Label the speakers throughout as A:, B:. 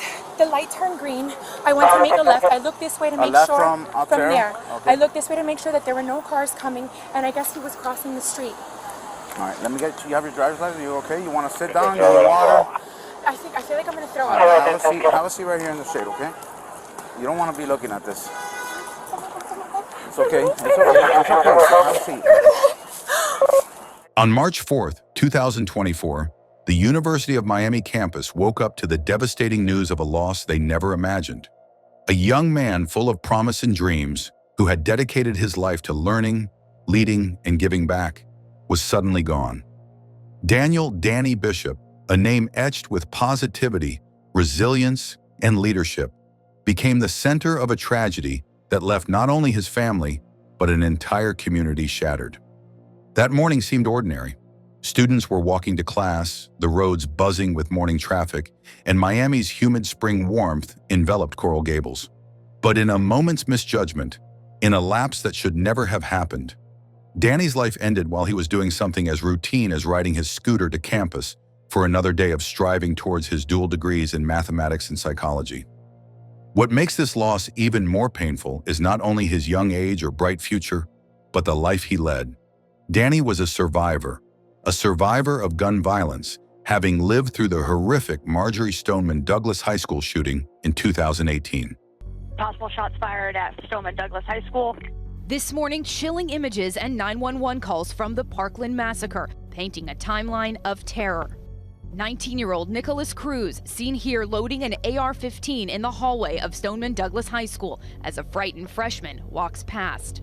A: as the light turned green, I went to make a left. I looked this way to make sure
B: from there. Okay.
A: I looked this way to make sure that there were no cars coming, and I guess he was crossing the street.
B: All right, let me get you. Have your driver's license? You okay? You want to sit down? You need water?
A: I feel like I'm gonna throw up.
B: Have a seat right here in the shade, okay? You don't want to be looking at this. It's okay. It's okay. It's okay. Have a seat.
C: On March 4th, 2024, the University of Miami campus woke up to the devastating news of a loss they never imagined. A young man full of promise and dreams, who had dedicated his life to learning, leading, and giving back, was suddenly gone. Daniel "Danny" Bishop, a name etched with positivity, resilience, and leadership, became the center of a tragedy that left not only his family, but an entire community shattered. That morning seemed ordinary. Students were walking to class, the roads buzzing with morning traffic, and Miami's humid spring warmth enveloped Coral Gables. But in a moment's misjudgment, in a lapse that should never have happened, Danny's life ended while he was doing something as routine as riding his scooter to campus for another day of striving towards his dual degrees in mathematics and psychology. What makes this loss even more painful is not only his young age or bright future, but the life he led. Danny was a survivor of gun violence, having lived through the horrific Marjory Stoneman Douglas High School shooting in 2018.
D: Possible shots fired at Stoneman Douglas High School.
E: This morning, chilling images and 911 calls from the Parkland massacre, painting a timeline of terror. 19-year-old Nicholas Cruz seen here loading an AR-15 in the hallway of Stoneman Douglas High School as a frightened freshman walks past.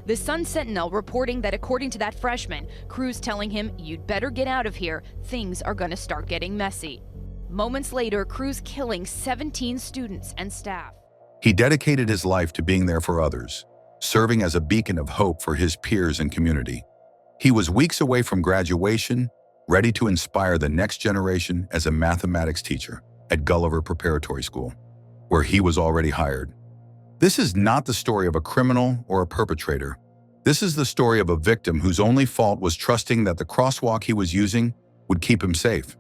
E: The Sun-Sentinel reporting that according to that freshman, Cruz telling him, "You'd better get out of here, things are gonna start getting messy." Moments later, Cruz killing 17 students and staff.
C: He dedicated his life to being there for others, serving as a beacon of hope for his peers and community. He was weeks away from graduation, ready to inspire the next generation as a mathematics teacher at Gulliver Preparatory School, where he was already hired. This is not the story of a criminal or a perpetrator. This is the story of a victim whose only fault was trusting that the crosswalk he was using would keep him safe.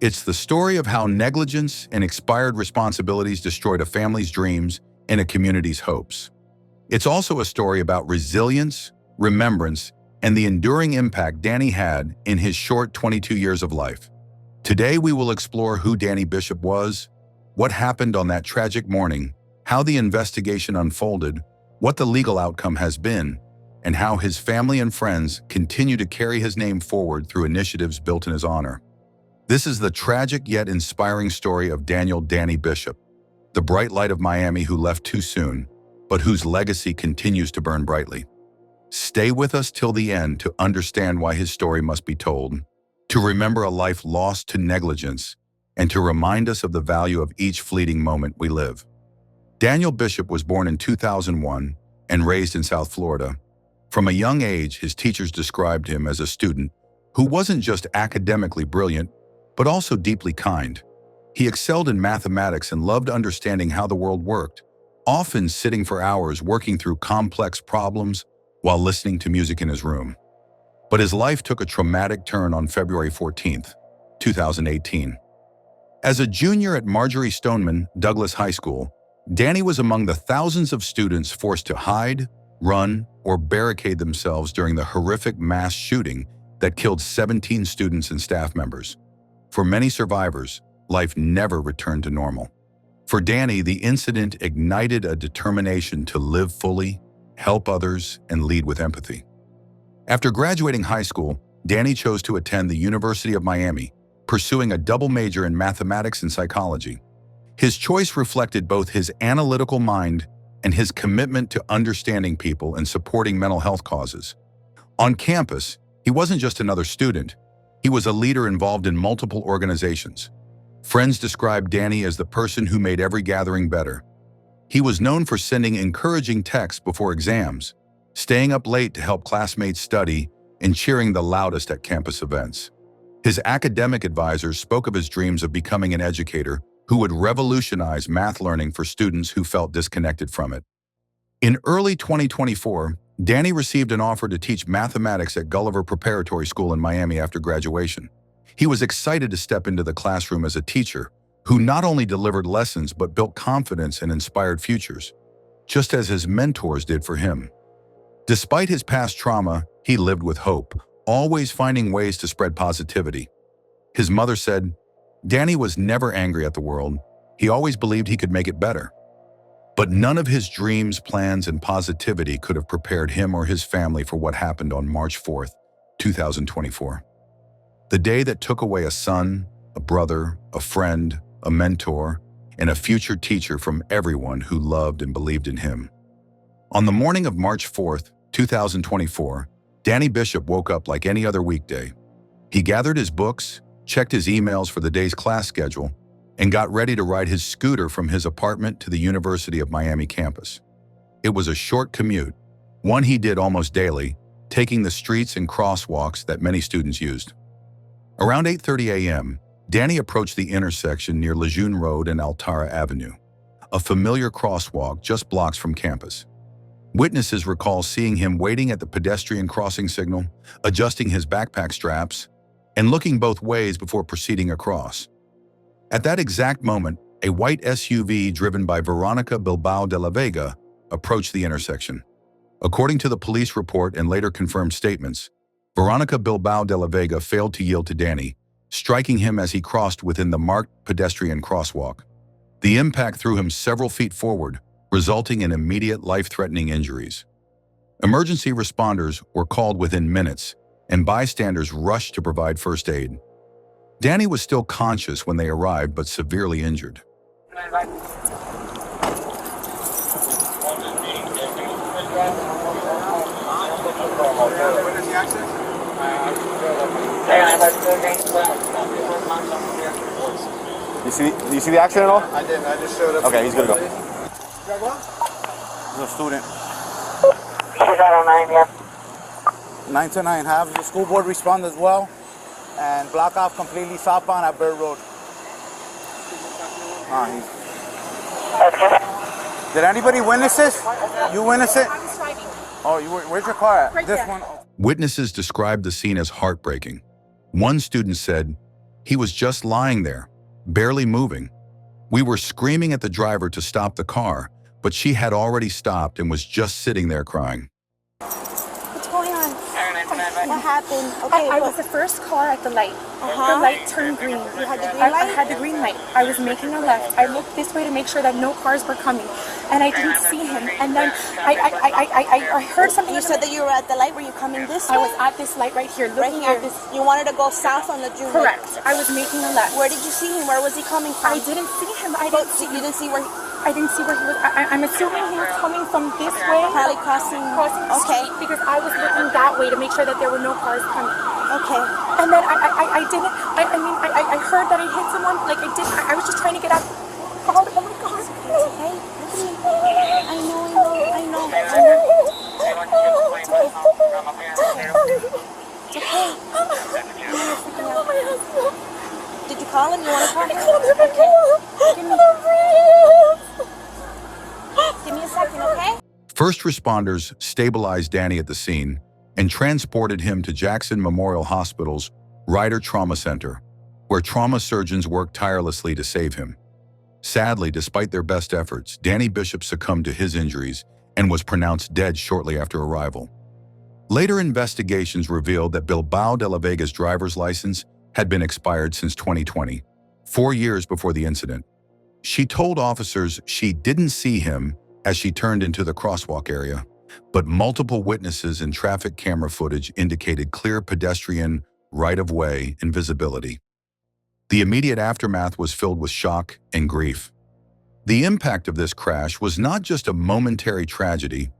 C: It's the story of how negligence and expired responsibilities destroyed a family's dreams and a community's hopes. It's also a story about resilience, remembrance, and the enduring impact Danny had in his short 22 years of life. Today, we will explore who Danny Bishop was, what happened on that tragic morning, how the investigation unfolded, what the legal outcome has been, and how his family and friends continue to carry his name forward through initiatives built in his honor. This is the tragic yet inspiring story of Daniel "Danny" Bishop, the bright light of Miami who left too soon, but whose legacy continues to burn brightly. Stay with us till the end to understand why his story must be told, to remember a life lost to negligence, and to remind us of the value of each fleeting moment we live. Daniel Bishop was born in 2001 and raised in South Florida. From a young age, his teachers described him as a student who wasn't just academically brilliant, but also deeply kind. He excelled in mathematics and loved understanding how the world worked, often sitting for hours working through complex problems while listening to music in his room. But his life took a traumatic turn on February 14th, 2018. As a junior at Marjory Stoneman Douglas High School, Danny was among the thousands of students forced to hide, run, or barricade themselves during the horrific mass shooting that killed 17 students and staff members. For many survivors, life never returned to normal. For Danny, the incident ignited a determination to live fully, help others, and lead with empathy. After graduating high school, Danny chose to attend the University of Miami, pursuing a double major in mathematics and psychology. His choice reflected both his analytical mind and his commitment to understanding people and supporting mental health causes. On campus, he wasn't just another student. He was a leader involved in multiple organizations. Friends described Danny as the person who made every gathering better. He was known for sending encouraging texts before exams, staying up late to help classmates study, and cheering the loudest at campus events. His academic advisors spoke of his dreams of becoming an educator who would revolutionize math learning for students who felt disconnected from it. In early 2024, Danny received an offer to teach mathematics at Gulliver Preparatory School in Miami after graduation. He was excited to step into the classroom as a teacher, who not only delivered lessons but built confidence and inspired futures, just as his mentors did for him. Despite his past trauma, he lived with hope, always finding ways to spread positivity. His mother said, "Danny was never angry at the world. He always believed he could make it better." But none of his dreams, plans, and positivity could have prepared him or his family for what happened on March 4th, 2024. The day that took away a son, a brother, a friend, a mentor, and a future teacher from everyone who loved and believed in him. On the morning of March 4th, 2024, Danny Bishop woke up like any other weekday. He gathered his books, checked his emails for the day's class schedule, and got ready to ride his scooter from his apartment to the University of Miami campus. It was a short commute, one he did almost daily, taking the streets and crosswalks that many students used. Around 8:30 a.m., Danny approached the intersection near Lejeune Road and Altara Avenue, a familiar crosswalk just blocks from campus. Witnesses recall seeing him waiting at the pedestrian crossing signal, adjusting his backpack straps, and looking both ways before proceeding across. At that exact moment, a white SUV driven by Veronica Bilbao de la Vega approached the intersection. According to the police report and later confirmed statements, Veronica Bilbao de la Vega failed to yield to Danny, striking him as he crossed within the marked pedestrian crosswalk. The impact threw him several feet forward, resulting in immediate life-threatening injuries. Emergency responders were called within minutes, and bystanders rushed to provide first aid. Danny was still conscious when they arrived, but severely injured.
B: What is the accident? You see the accident at all?
F: I didn't. I just showed up.
B: Okay, he's good to go.
F: You got what?
B: He's a student.
G: She's on 9, yeah.
B: 9 to 9, have the school board respond as well and block off completely southbound at Bird Road. Did anybody witness this? You witness it?
A: I was driving.
B: Oh, where's your car at?
A: Right
B: This
A: there.
B: one.
C: Witnesses described the scene as heartbreaking. One student said, "He was just lying there, barely moving. We were screaming at the driver to stop the car, but she had already stopped and was just sitting there crying."
A: What's going on?
G: What happened? Okay,
A: I was the first car at the light. The light turned green.
G: You had the green
A: I
G: light?
A: had the green light. I was making a left. I looked this way to make sure that no cars were coming, and I didn't see him. And then I heard something.
G: You said that you were at the light. Were you coming this way?
A: I was at this light right here,
G: right
A: looking
G: here.
A: at this.
G: You wanted to go south on the June.
A: Correct. I was making a left.
G: Where did you see him? Where was he coming from?
A: I didn't see him. I
G: But
A: didn't see.
G: you didn't see where he
A: I didn't see where he was. I'm assuming he was coming from this way.
G: probably crossing.
A: The
G: Okay.
A: street, because I was looking that way to make sure that there were no cars coming.
G: Okay.
A: And then I didn't. I heard that I hit someone. Like I did. I was just trying to get out. Oh my God.
G: It's okay. I know. Did you call him? You want to call him? Give me a second, okay?
C: First responders stabilized Danny at the scene and transported him to Jackson Memorial Hospital's Ryder Trauma Center, where trauma surgeons worked tirelessly to save him. Sadly, despite their best efforts, Danny Bishop succumbed to his injuries and was pronounced dead shortly after arrival. Later investigations revealed that Bilbao de la Vega's driver's license had been expired since 2020, 4 years before the incident. She told officers she didn't see him as she turned into the crosswalk area, but multiple witnesses and traffic camera footage indicated clear pedestrian right-of-way and visibility. The immediate aftermath was filled with shock and grief. The impact of this crash was not just a momentary tragedy,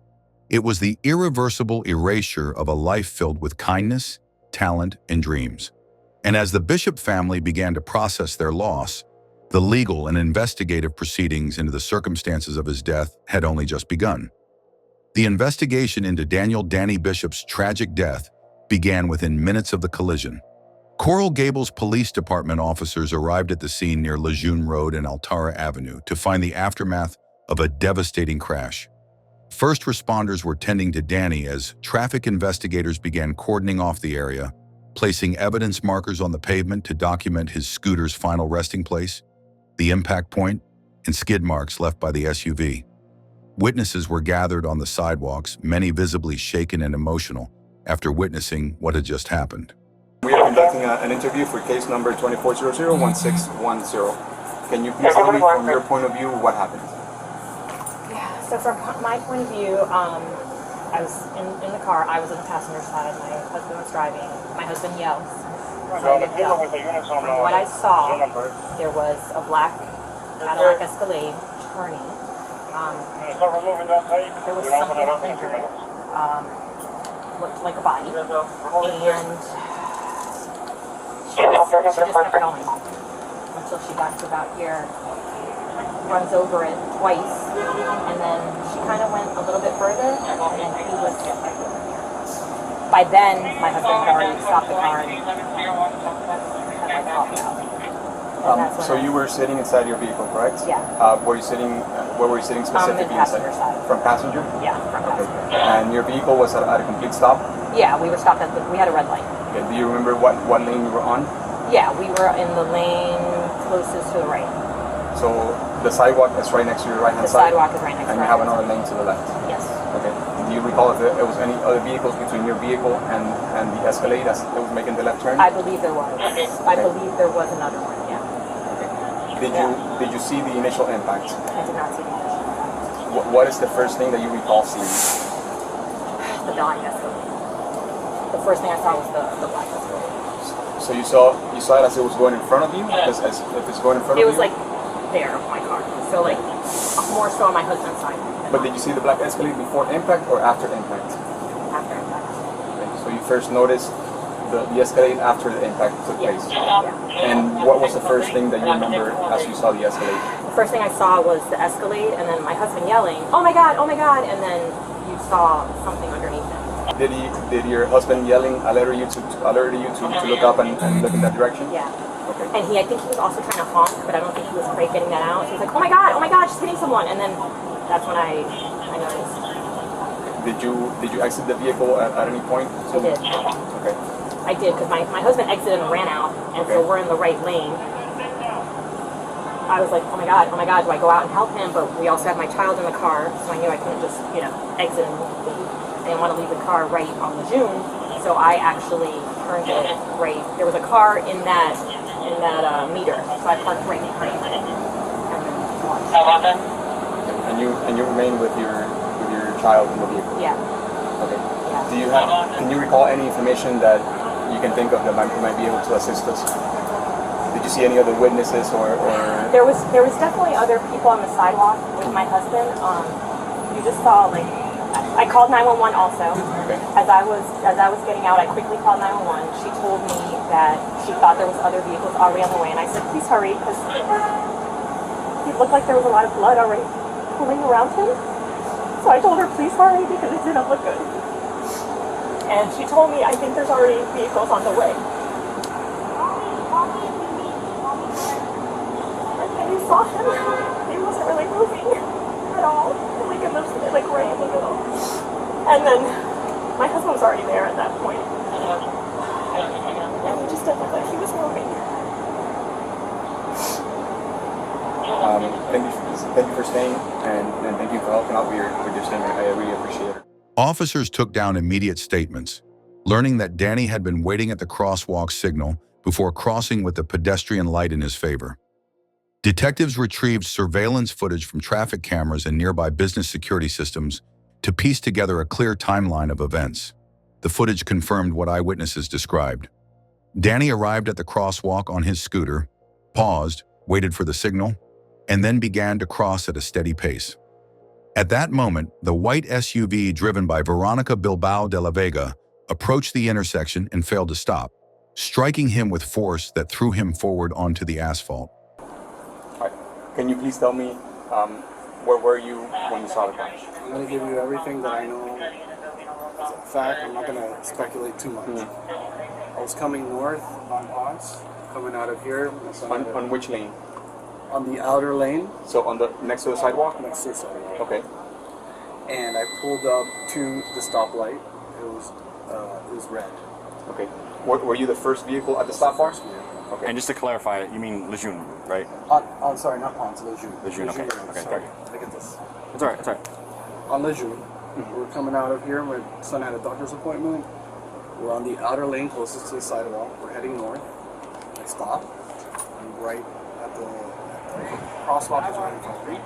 C: it was the irreversible erasure of a life filled with kindness, talent, and dreams. And as the Bishop family began to process their loss, the legal and investigative proceedings into the circumstances of his death had only just begun. The investigation into Daniel "Danny" Bishop's tragic death began within minutes of the collision. Coral Gables Police Department officers arrived at the scene near Lejeune Road and Altara Avenue to find the aftermath of a devastating crash. First responders were tending to Danny as traffic investigators began cordoning off the area, placing evidence markers on the pavement to document his scooter's final resting place. the impact point, and skid marks left by the SUV. Witnesses were gathered on the sidewalks, many visibly shaken and emotional after witnessing what had just happened.
H: We are conducting an interview for case number 2400-1610. Can you please tell me from your point of view what happened?
I: Yeah, so from my point of view, I was in the car, I was on the passenger side, my husband was driving, my husband yells. So I get yelled. From what I saw, there was a black Cadillac Escalade turning. There was something under it, looked like a body, and she just kept going until she got to about here, runs over it twice, and then she kind of went a little bit further, and then he was, by then, my husband had already stopped the car and had like hopped out.
H: So you were sitting inside your vehicle, correct?
I: Yeah.
H: Were you sitting? Where were you sitting specifically?
I: The passenger side.
H: From passenger?
I: Yeah, from passenger.
H: And your vehicle was at a complete stop?
I: Yeah, we were stopped at we had a red light.
H: Okay. Do you remember what lane you were on?
I: Yeah, we were in the lane closest to the right.
H: So the sidewalk is right next to your right-hand
I: The
H: side?
I: sidewalk is right next to
H: And
I: the
H: you have
I: right-hand
H: another lane to the left?
I: Yes.
H: Okay. Do you recall if there was any other vehicles between your vehicle and the Escalade as it was making the left turn?
I: I believe there was. I believe there was another one, yeah.
H: Did you see the initial impact?
I: I did not see the initial impact.
H: What is the first thing that you recall seeing?
I: The black Escalade. The first thing I saw was the black Escalade.
H: So you saw it as it was going in front of you? As if it's going in front of you?
I: It was like there, my car. So like more so on my husband's side.
H: But did you see the black Escalade before impact or after impact?
I: After impact.
H: Okay. So you first noticed the Escalade after the impact took place?
I: Yeah.
H: And what was the first thing that you remember as you saw the Escalade?
I: The first thing I saw was the Escalade and then my husband yelling, oh my God, and then you saw something underneath it.
H: Did your husband yelling alert you to look up and look in that direction?
I: Yeah.
H: Okay.
I: And I think he was also trying to honk, but I don't think he was quite getting that out. So he was like, oh my God, she's hitting someone. And then that's when I noticed.
H: Did you exit the vehicle at any point?
I: I did.
H: Okay.
I: I did, because my husband exited and ran out, and so we're in the right lane. I was like, oh my God, do I go out and help him? But we also had my child in the car, so I knew I couldn't just, exit and leave. I didn't want to leave the car right on the June, so I actually turned it right. There was a car in that meter, so I parked right behind it. And then watched.
H: And you remained with your child in the vehicle?
I: Yeah.
H: Okay.
I: Yeah.
H: Can you recall any information that you can think of that might be able to assist us? Did you see any other witnesses or?
I: There was definitely other people on the sidewalk with my husband. You just saw I called 911 also.
H: Okay.
I: As I was getting out, I quickly called 911. She told me that she thought there was other vehicles already on the way, and I said, please hurry, because it looked like there was a lot of blood already pooling around him. So I told her, please hurry, because it didn't look good. And she told me, I think there's already vehicles on the way. And you saw him, he wasn't really moving at all. Like right in the middle. And then my husband was already there at that point. And he just didn't look like he was moving.
H: Thank you for staying, and thank you for helping out with your statement. I really appreciate it.
C: Officers took down immediate statements, learning that Danny had been waiting at the crosswalk signal before crossing with the pedestrian light in his favor. Detectives retrieved surveillance footage from traffic cameras and nearby business security systems to piece together a clear timeline of events. The footage confirmed what eyewitnesses described. Danny arrived at the crosswalk on his scooter, paused, waited for the signal, and then began to cross at a steady pace. At that moment, the white SUV driven by Veronica Bilbao de la Vega approached the intersection and failed to stop, striking him with force that threw him forward onto the asphalt.
H: Can you please tell me where were you when you saw the crash?
F: I'm going to give you everything that I know as a fact. I'm not going to speculate too much. I was coming north on Ponce, coming out of here.
H: On which lane?
F: On the outer lane.
H: So on the next to the sidewalk?
F: Next to the sidewalk.
H: Okay.
F: And I pulled up to the stoplight. It was red.
H: Okay. Were you the first vehicle at the stop bar?
F: Yeah.
H: Okay.
J: And just to clarify, you mean Lejeune, right?
F: I'm sorry, not Ponce, Lejeune.
J: Lejeune, okay. Okay,
F: Sorry.
J: got
F: Look at this.
J: It's alright, it's alright.
F: On Lejeune, we're coming out of here. My son had a doctor's appointment. We're on the outer lane closest to the sidewalk. We're heading north. I stop. I'm right at the crosswalk is right in front of me.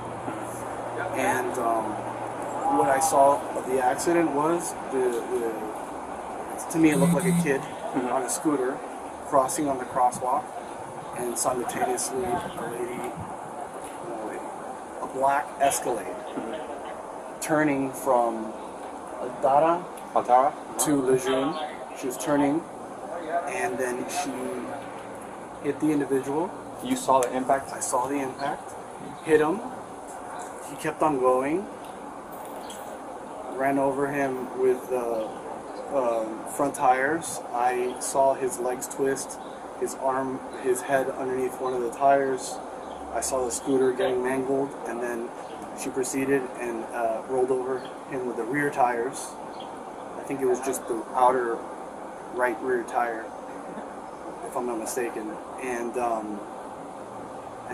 F: And what I saw of the accident was to me it looked like a kid on a scooter crossing on the crosswalk, and simultaneously a black Escalade turning from Altara to Lejeune. She was turning, and then she hit the individual.
H: You saw the impact?
F: I saw the impact. Hit him. He kept on going. Ran over him with front tires. I saw his legs twist, his head underneath one of the tires. I saw the scooter getting mangled, and then she proceeded and rolled over him with the rear tires. I think it was just the outer right rear tire, if I'm not mistaken. And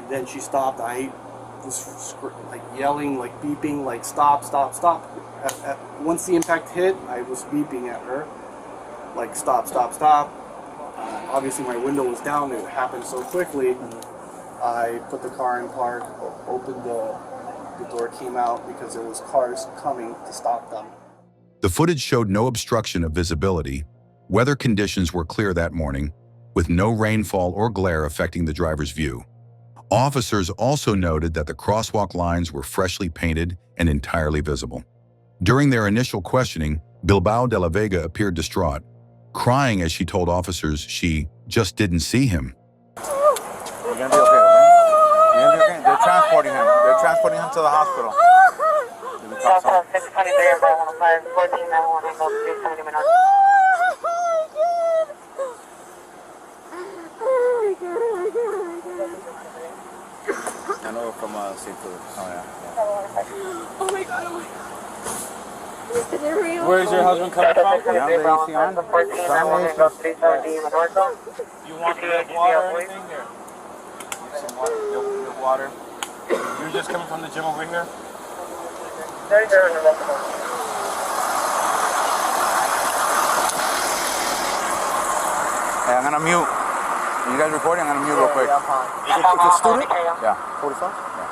F: then she stopped. I was like yelling, like beeping, like stop, stop, stop. Once the impact hit, I was beeping at her, like stop, stop, stop. Obviously my window was down, it happened so quickly. I put the car in park, opened the door, came out because there was cars coming to stop them.
C: The footage showed no obstruction of visibility. Weather conditions were clear that morning, with no rainfall or glare affecting the driver's view. Officers also noted that the crosswalk lines were freshly painted and entirely visible. During their initial questioning, Bilbao de la Vega appeared distraught, crying as she told officers she just didn't see him.
B: You're gonna be okay, okay? You're gonna be okay. They're transporting him. They're transporting him to the hospital. I know from seafood. Oh yeah.
A: Oh my god, oh my god.
J: Where is your husband coming from?
B: Young lady, on?
J: You want the water or anything here? Some water, your water. You're just coming from the gym over here?
B: Hey, I'm gonna mute. You guys recording? I'm gonna mute real quick.
F: It's a student?
B: Yeah.
F: 45?
B: Yeah.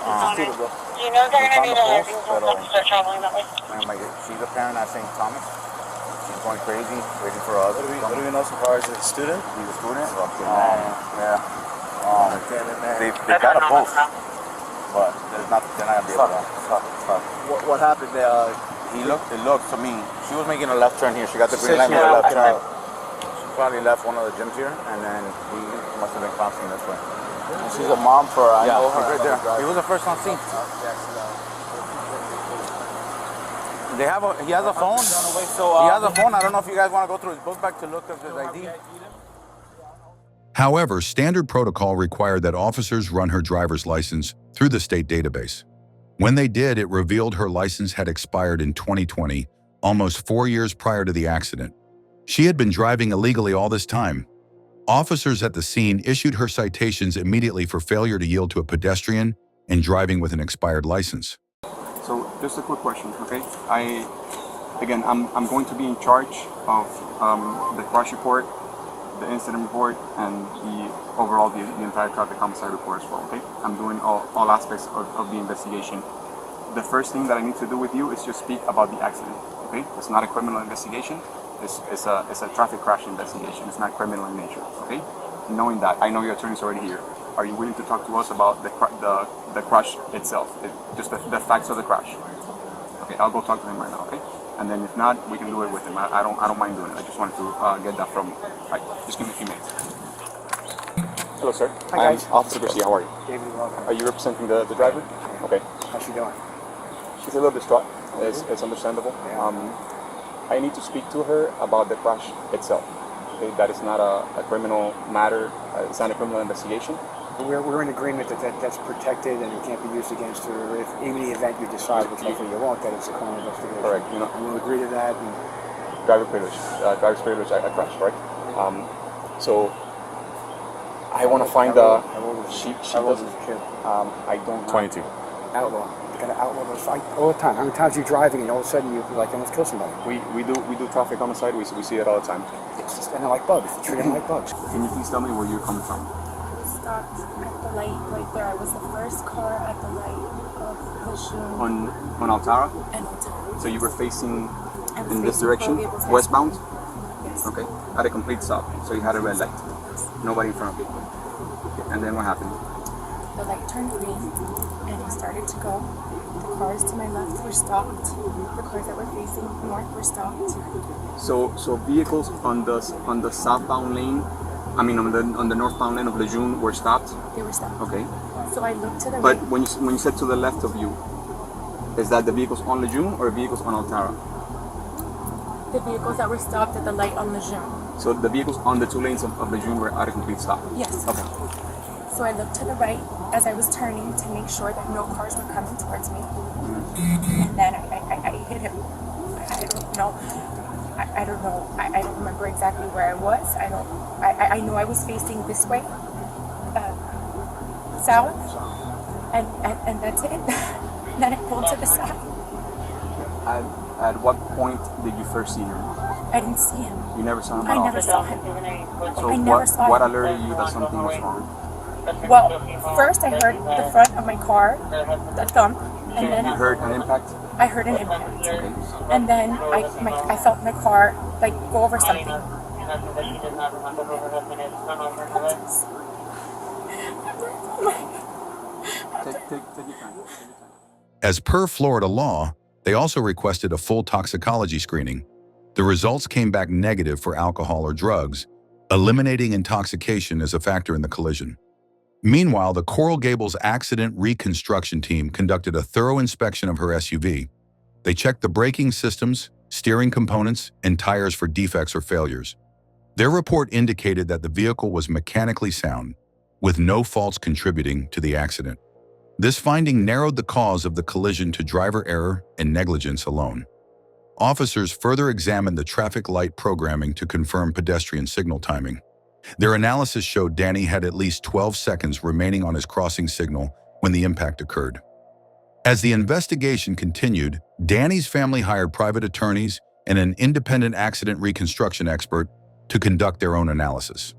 F: It's a student, bro.
G: You know they're going to need a
B: It's on the
G: license to start traveling that way.
B: She's a parent at St. Thomas. She's going crazy, waiting for us.
J: What do we know so far? Is it a student?
B: He's a student? Yeah. They got a post, but they're not gonna be able to.
F: What happened there?
B: It looked to me, she was making a left turn here. She got the green light, made a left turn. She probably left one of the gyms here, and then he must have been crossing this way.
F: She's a mom for I know her.
B: Right there. He was the first on scene. He has a phone. He has a phone. I don't know if you guys want to go through his book bag to look up his ID.
C: However, standard protocol required that officers run her driver's license through the state database. When they did, it revealed her license had expired in 2020, almost 4 years prior to the accident. She had been driving illegally all this time. Officers at the scene issued her citations immediately for failure to yield to a pedestrian and driving with an expired license.
H: So just a quick question, okay? I'm going to be in charge of the crash report, the incident report, and the entire traffic homicide report as well, okay? I'm doing all aspects of the investigation. The first thing that I need to do with you is just speak about the accident, okay? It's not a criminal investigation. It's a traffic crash investigation. It's not criminal in nature, okay? Knowing that, I know your attorney's already here. Are you willing to talk to us about the crash itself, just the facts of the crash? Okay, I'll go talk to him right now, okay? And then if not, we can do it with him. I don't mind doing it. I just wanted to get that from. Right, just give me a few minutes. Hello, sir.
F: Hi, guys.
H: I'm Officer Garcia. How are you?
F: David, welcome.
H: Are you representing the driver? Okay.
F: How's she doing?
H: She's a little distraught. It's understandable.
F: Yeah.
H: I need to speak to her about the crash itself. Okay, that is not a criminal matter. It's not a criminal investigation.
F: We're in agreement that's protected and it can't be used against her if in the event you decide, which hopefully you won't, that it's a criminal investigation.
H: Correct.
F: And we'll agree to that. And
H: driver's privilege at crash, right? So I want to find the. She doesn't. I don't.
J: 22.
K: Outlaw. You gotta outlaw those fight all the time. How many times are you driving and all of a sudden you like almost kill somebody?
H: We do traffic homicide. We see it all the time.
K: It's just, and they're like bugs. Treat them like bugs.
H: Can you please tell me where you're coming from?
A: Stopped at the light right there. I was the first car at the light of Lejeune
H: On Altara.
A: and Altara.
H: So you were facing
A: I was
H: in this
A: facing
H: direction,
A: Coral Gables
H: westbound.
A: Yes.
H: Okay. At a complete stop. So you had a red light. Nobody in front of you. Okay. And then what happened?
A: The light turned green and it started to go. The cars to my left were stopped. The cars that were facing north were stopped.
H: So vehicles on the southbound lane, I mean on the northbound lane of Lejeune were stopped.
A: They were stopped.
H: Okay.
A: So I looked to the
H: But
A: right.
H: when you said to the left of you, is that the vehicles on Lejeune or vehicles on Altara?
A: The vehicles that were stopped at the light on Lejeune.
H: So the vehicles on the two lanes of Lejeune were at a complete stop.
A: Yes.
H: Okay.
A: So I looked to the right as I was turning to make sure that no cars were coming towards me. And then I hit him. I don't know. I don't know. I don't remember exactly where I was. I know I was facing this way, south, and that's it. Then I pulled to the side.
H: At what point did you first see him?
A: I didn't see him.
H: You never saw him at
A: I
H: all?
A: never saw him.
H: So
A: I never saw
H: what
A: him.
H: alerted you that something was wrong?
A: Well, first I heard the front of my car, the thump, and then
H: You heard an impact?
A: I heard an impact.
H: Okay.
A: And then I felt my car like go over something.
H: Take your time.
C: As per Florida law, they also requested a full toxicology screening. The results came back negative for alcohol or drugs, eliminating intoxication as a factor in the collision. Meanwhile, the Coral Gables accident reconstruction team conducted a thorough inspection of her SUV. They checked the braking systems, steering components, and tires for defects or failures. Their report indicated that the vehicle was mechanically sound, with no faults contributing to the accident. This finding narrowed the cause of the collision to driver error and negligence alone. Officers further examined the traffic light programming to confirm pedestrian signal timing. Their analysis showed Danny had at least 12 seconds remaining on his crossing signal when the impact occurred. As the investigation continued, Danny's family hired private attorneys and an independent accident reconstruction expert to conduct their own analysis.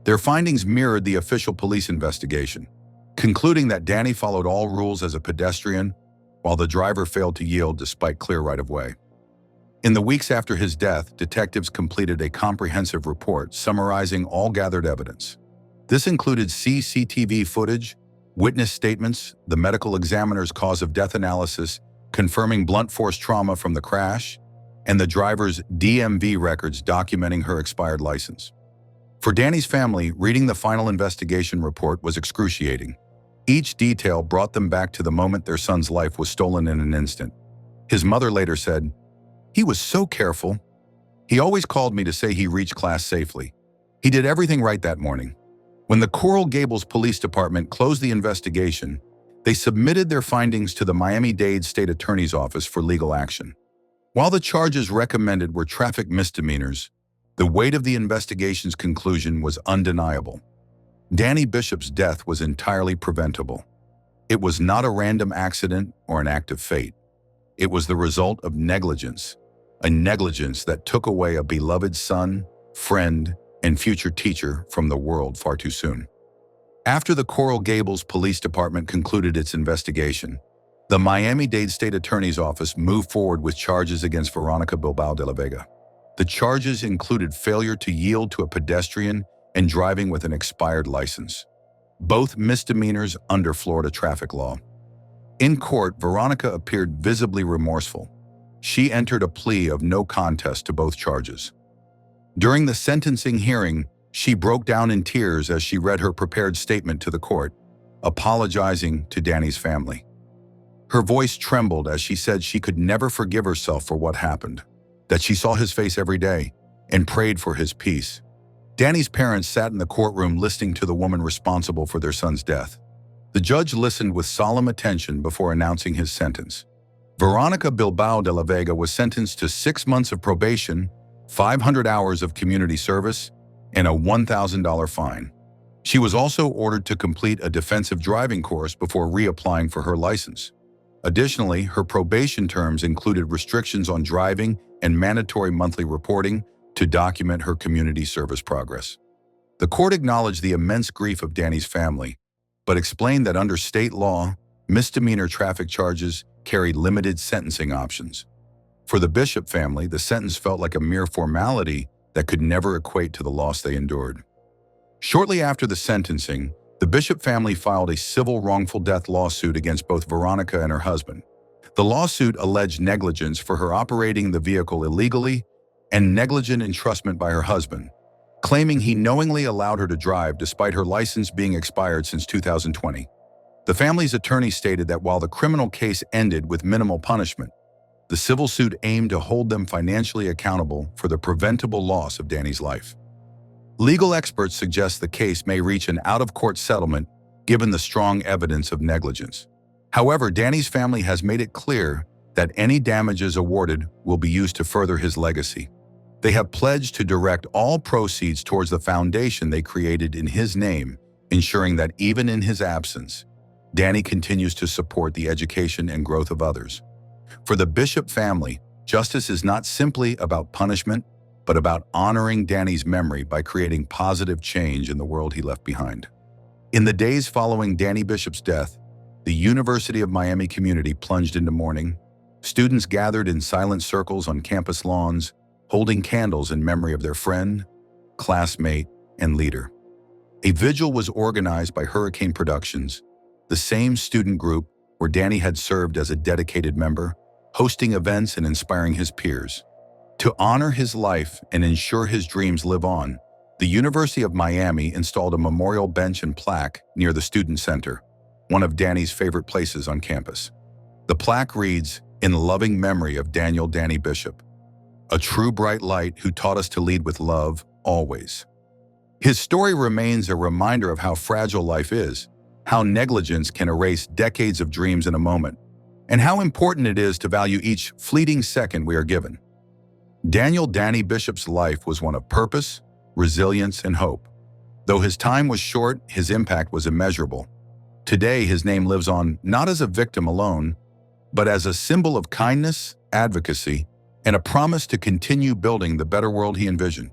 C: Their findings mirrored the official police investigation, concluding that Danny followed all rules as a pedestrian, while the driver failed to yield despite clear right-of-way. In the weeks after his death, detectives completed a comprehensive report summarizing all gathered evidence. This included CCTV footage, witness statements, the medical examiner's cause of death analysis, confirming blunt force trauma from the crash, and the driver's DMV records documenting her expired license. For Danny's family, reading the final investigation report was excruciating. Each detail brought them back to the moment their son's life was stolen in an instant. His mother later said, "He was so careful. He always called me to say he reached class safely. He did everything right that morning." When the Coral Gables Police Department closed the investigation, they submitted their findings to the Miami-Dade State Attorney's Office for legal action. While the charges recommended were traffic misdemeanors, the weight of the investigation's conclusion was undeniable. Danny Bishop's death was entirely preventable. It was not a random accident or an act of fate. It was the result of negligence, a negligence that took away a beloved son, friend, and future teacher from the world far too soon. After the Coral Gables Police Department concluded its investigation, the Miami-Dade State Attorney's Office moved forward with charges against Veronica Bilbao de la Vega. The charges included failure to yield to a pedestrian and driving with an expired license, both misdemeanors under Florida traffic law. In court, Veronica appeared visibly remorseful. She entered a plea of no contest to both charges. During the sentencing hearing, she broke down in tears as she read her prepared statement to the court, apologizing to Danny's family. Her voice trembled as she said she could never forgive herself for what happened, that she saw his face every day and prayed for his peace. Danny's parents sat in the courtroom listening to the woman responsible for their son's death. The judge listened with solemn attention before announcing his sentence. Veronica Bilbao de la Vega was sentenced to 6 months of probation, 500 hours of community service, and a $1,000 fine. She was also ordered to complete a defensive driving course before reapplying for her license. Additionally, her probation terms included restrictions on driving and mandatory monthly reporting to document her community service progress. The court acknowledged the immense grief of Danny's family, but explained that under state law, misdemeanor traffic charges carried limited sentencing options. For the Bishop family, the sentence felt like a mere formality that could never equate to the loss they endured. Shortly after the sentencing, the Bishop family filed a civil wrongful death lawsuit against both Veronica and her husband. The lawsuit alleged negligence for her operating the vehicle illegally and negligent entrustment by her husband, claiming he knowingly allowed her to drive despite her license being expired since 2020. The family's attorney stated that while the criminal case ended with minimal punishment, the civil suit aimed to hold them financially accountable for the preventable loss of Danny's life. Legal experts suggest the case may reach an out-of-court settlement given the strong evidence of negligence. However, Danny's family has made it clear that any damages awarded will be used to further his legacy. They have pledged to direct all proceeds towards the foundation they created in his name, ensuring that even in his absence, Danny continues to support the education and growth of others. For the Bishop family, justice is not simply about punishment, but about honoring Danny's memory by creating positive change in the world he left behind. In the days following Danny Bishop's death, the University of Miami community plunged into mourning. Students gathered in silent circles on campus lawns, holding candles in memory of their friend, classmate, and leader. A vigil was organized by Hurricane Productions, the same student group where Danny had served as a dedicated member, hosting events and inspiring his peers. To honor his life and ensure his dreams live on, the University of Miami installed a memorial bench and plaque near the Student Center, one of Danny's favorite places on campus. The plaque reads, "In loving memory of Daniel Danny Bishop, a true bright light who taught us to lead with love, always." His story remains a reminder of how fragile life is, how negligence can erase decades of dreams in a moment, and how important it is to value each fleeting second we are given. Daniel Danny Bishop's life was one of purpose, resilience, and hope. Though his time was short, his impact was immeasurable. Today, his name lives on not as a victim alone, but as a symbol of kindness, advocacy, and a promise to continue building the better world he envisioned.